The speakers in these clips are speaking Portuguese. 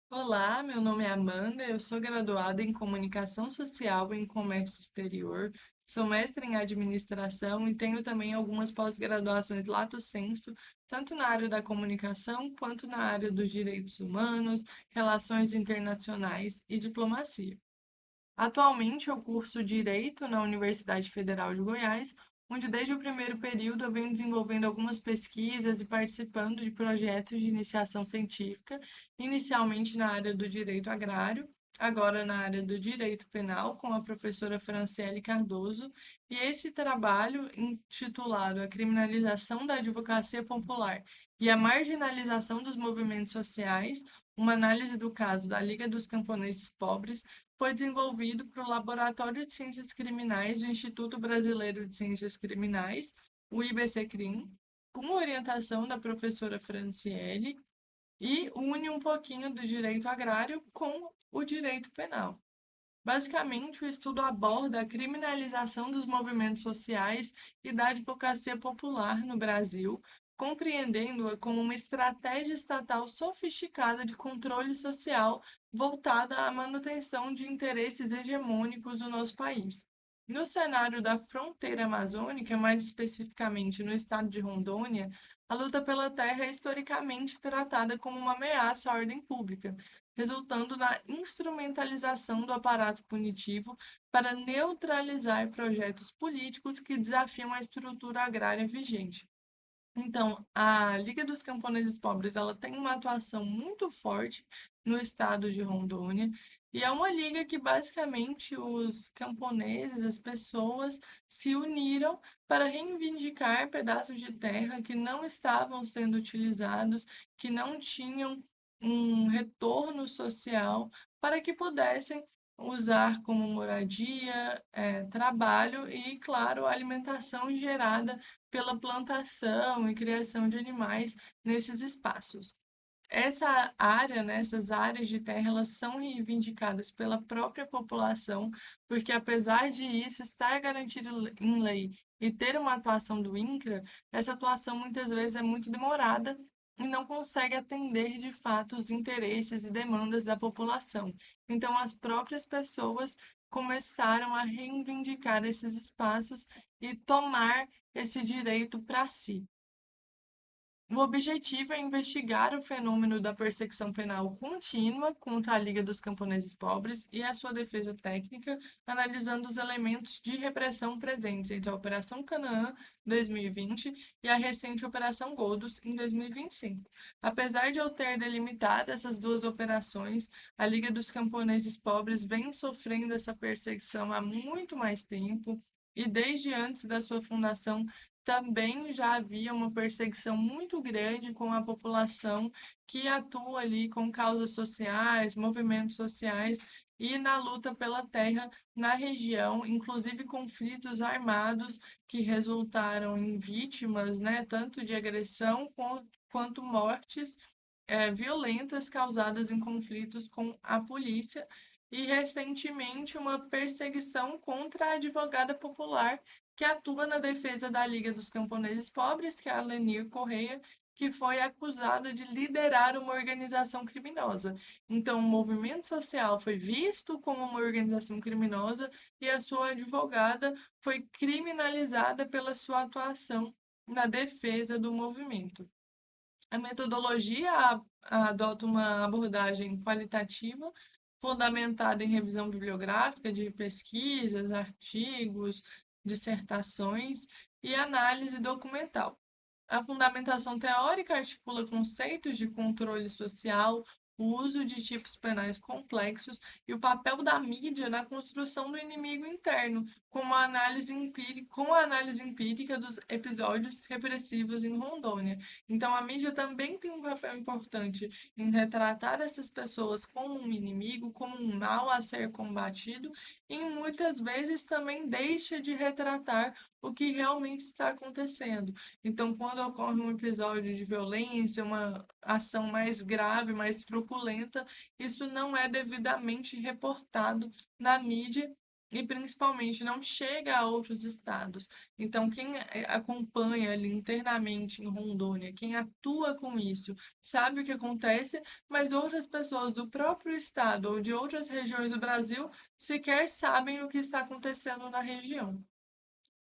Olá, meu nome é Amanda, eu sou graduada em Comunicação Social e em Comércio Exterior, sou mestre em Administração e tenho também algumas pós-graduações lato sensu, tanto na área da comunicação quanto na área dos direitos humanos, relações internacionais e diplomacia. Atualmente eu curso Direito na Universidade Federal de Goiás, onde desde o primeiro período eu venho desenvolvendo algumas pesquisas e participando de projetos de iniciação científica, inicialmente na área do direito agrário, agora na área do direito penal, com a professora Franciele Cardoso, e esse trabalho, intitulado A Criminalização da Advocacia Popular e a Marginalização dos Movimentos Sociais, uma análise do caso da Liga dos Camponeses Pobres, foi desenvolvido para o Laboratório de Ciências Criminais do Instituto Brasileiro de Ciências Criminais, o IBCCRIM, com orientação da professora Franciele, e une um pouquinho do direito agrário com o direito penal. Basicamente, o estudo aborda a criminalização dos movimentos sociais e da advocacia popular no Brasil, compreendendo-a como uma estratégia estatal sofisticada de controle social voltada à manutenção de interesses hegemônicos do nosso país. No cenário da fronteira amazônica, mais especificamente no estado de Rondônia, a luta pela terra é historicamente tratada como uma ameaça à ordem pública, resultando na instrumentalização do aparato punitivo para neutralizar projetos políticos que desafiam a estrutura agrária vigente. Então, a Liga dos Camponeses Pobres, ela tem uma atuação muito forte no estado de Rondônia, e é uma liga que basicamente os camponeses, as pessoas, se uniram para reivindicar pedaços de terra que não estavam sendo utilizados, que não tinham um retorno social, para que pudessem usar como moradia, trabalho e, claro, alimentação gerada pela plantação e criação de animais nesses espaços. Essa área, né, essas áreas de terra, elas são reivindicadas pela própria população, porque apesar de isso estar garantido em lei e ter uma atuação do INCRA, essa atuação muitas vezes é muito demorada e não consegue atender de fato os interesses e demandas da população. Então, as próprias pessoas começaram a reivindicar esses espaços e tomar esse direito para si. O objetivo é investigar o fenômeno da persecução penal contínua contra a Liga dos Camponeses Pobres e a sua defesa técnica, analisando os elementos de repressão presentes entre a Operação Canaã, 2020, e a recente Operação Godos, em 2025. Apesar de eu ter delimitado essas duas operações, a Liga dos Camponeses Pobres vem sofrendo essa perseguição há muito mais tempo. E desde antes da sua fundação também já havia uma perseguição muito grande com a população que atua ali com causas sociais, movimentos sociais e na luta pela terra na região, inclusive conflitos armados que resultaram em vítimas, né, tanto de agressão quanto mortes violentas causadas em conflitos com a polícia e recentemente uma perseguição contra a advogada popular que atua na defesa da Liga dos Camponeses Pobres, que é a Lenir Correia, que foi acusada de liderar uma organização criminosa. Então, o movimento social foi visto como uma organização criminosa e a sua advogada foi criminalizada pela sua atuação na defesa do movimento. A metodologia adota uma abordagem qualitativa, fundamentada em revisão bibliográfica de pesquisas, artigos, dissertações e análise documental. A fundamentação teórica articula conceitos de controle social, o uso de tipos penais complexos e o papel da mídia na construção do inimigo interno, com a análise empírica dos episódios repressivos em Rondônia. Então, a mídia também tem um papel importante em retratar essas pessoas como um inimigo, como um mal a ser combatido, e muitas vezes também deixa de retratar o que realmente está acontecendo. Então, quando ocorre um episódio de violência, uma ação mais grave, mais truculenta, isso não é devidamente reportado na mídia e principalmente não chega a outros estados. Então, quem acompanha ali internamente em Rondônia, quem atua com isso, sabe o que acontece, mas outras pessoas do próprio estado ou de outras regiões do Brasil sequer sabem o que está acontecendo na região.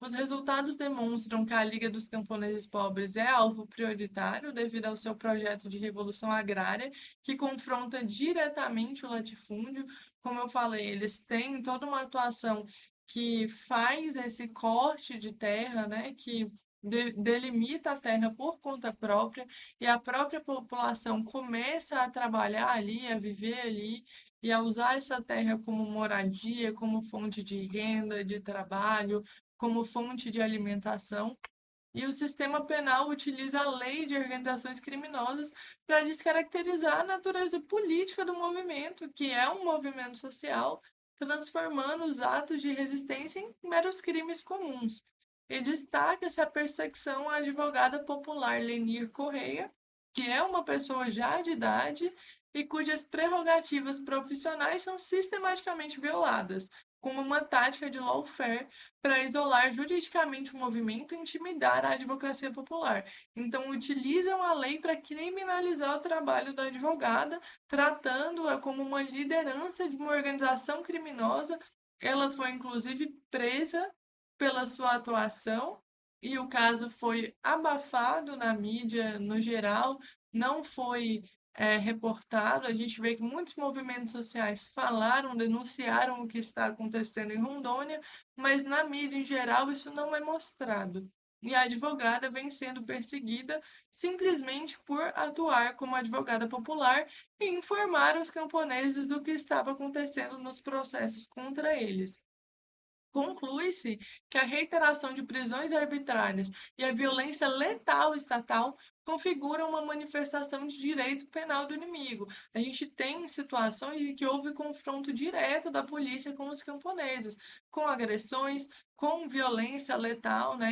Os resultados demonstram que a Liga dos Camponeses Pobres é alvo prioritário devido ao seu projeto de revolução agrária, que confronta diretamente o latifúndio. Como eu falei, eles têm toda uma atuação que faz esse corte de terra, né, que delimita a terra por conta própria, e a própria população começa a trabalhar ali, a viver ali, e a usar essa terra como moradia, como fonte de renda, de trabalho, como fonte de alimentação, e o sistema penal utiliza a lei de organizações criminosas para descaracterizar a natureza política do movimento, que é um movimento social, transformando os atos de resistência em meros crimes comuns. E destaca-se a perseguição à advogada popular Lenir Correia, que é uma pessoa já de idade e cujas prerrogativas profissionais são sistematicamente violadas, como uma tática de lawfare para isolar juridicamente o movimento e intimidar a advocacia popular. Então, utilizam a lei para criminalizar o trabalho da advogada, tratando-a como uma liderança de uma organização criminosa. Ela foi, inclusive, presa pela sua atuação. E o caso foi abafado na mídia no geral, não foi reportado. A gente vê que muitos movimentos sociais falaram, denunciaram o que está acontecendo em Rondônia, mas na mídia em geral isso não é mostrado. E a advogada vem sendo perseguida simplesmente por atuar como advogada popular e informar os camponeses do que estava acontecendo nos processos contra eles. Conclui-se que a reiteração de prisões arbitrárias e a violência letal estatal configuram uma manifestação de direito penal do inimigo. A gente tem situações em que houve confronto direto da polícia com os camponeses, com agressões, com violência letal, né,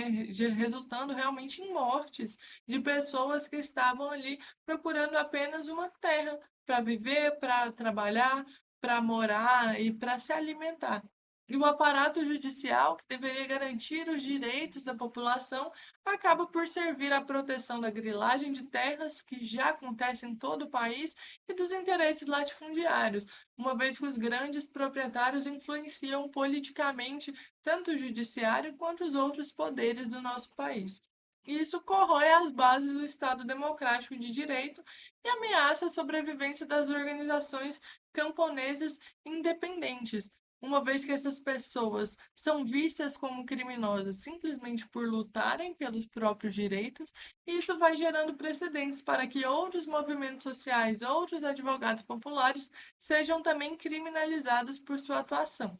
resultando realmente em mortes de pessoas que estavam ali procurando apenas uma terra para viver, para trabalhar, para morar e para se alimentar. E o aparato judicial, que deveria garantir os direitos da população, acaba por servir à proteção da grilagem de terras, que já acontece em todo o país, e dos interesses latifundiários, uma vez que os grandes proprietários influenciam politicamente tanto o judiciário quanto os outros poderes do nosso país. E isso corrói as bases do Estado democrático de direito e ameaça a sobrevivência das organizações camponesas independentes, uma vez que essas pessoas são vistas como criminosas simplesmente por lutarem pelos próprios direitos, e isso vai gerando precedentes para que outros movimentos sociais, outros advogados populares sejam também criminalizados por sua atuação.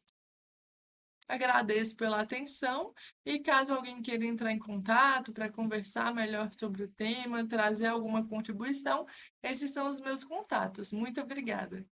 Agradeço pela atenção e caso alguém queira entrar em contato para conversar melhor sobre o tema, trazer alguma contribuição, esses são os meus contatos. Muito obrigada.